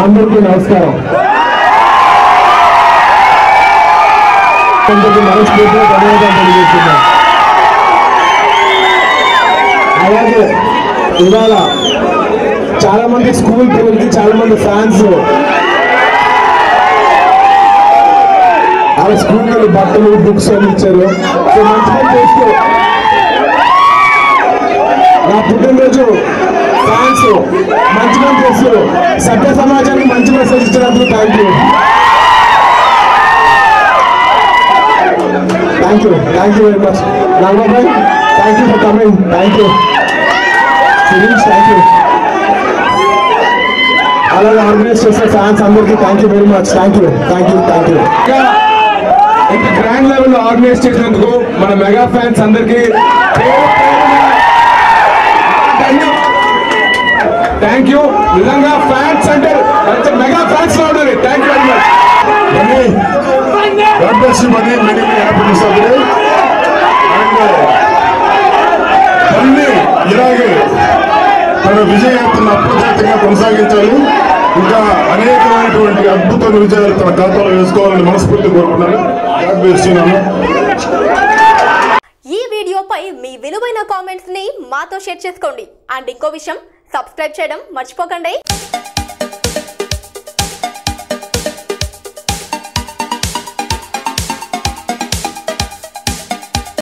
అందరికీ నమస్కారం. మనస్ఫూర్తిగా ధన్యవాదాలు తెలియజేస్తున్నాను. అలాగే ఇవాళ చాలా మంది స్కూల్ పిల్లలకి చాలా మంది ఫ్యాన్స్ వాళ్ళ స్కూల్ బట్టలు బుక్స్ అని ఇచ్చారు. మంచిగా చేస్తూ నా పుట్టినరోజు ఫ్యాన్స్ మంచిగా చేస్తూ సభ్య సమాజానికి మంచి మెసేజ్ ఇచ్చినందుకు thank you very much. Nagabhai thank you for coming. Thank you Shirish. Thank you. అలాగే ఆర్గనైజ్ చేసే ఫ్యాన్స్ అందరికీ thank you very much. Thank you. ఇంత గ్రాండ్ లెవెల్ ఆర్గనైజ్ చేసినందుకు మన మెగా ఫ్యాన్స్ అందరికీ థ్యాంక్ యూ. నిజంగా ఫ్యాన్స్ అంటే మెగా ఫ్యాన్స్ లో ఉండాలి. Thank you very much. God bless you, buddy. Many happiness of you. And ఇలాగే తన విజయాన్ని అప్రతిహతంగా కొనసాగించాలి. ఇంకా అనేకమైనటువంటి అద్భుతమైన విజయాలు తన ఖాతాలో వేసుకోవాలని మనస్ఫూర్తిగా కోరుకున్నాను. God bless you. ఈ వీడియోపై మీ విలువైన కామెంట్స్ ని మాతో షేర్ చేసుకోండి. అండ్ ఇంకో విషయం, సబ్స్క్రైబ్ చేయడం మర్చిపోకండి.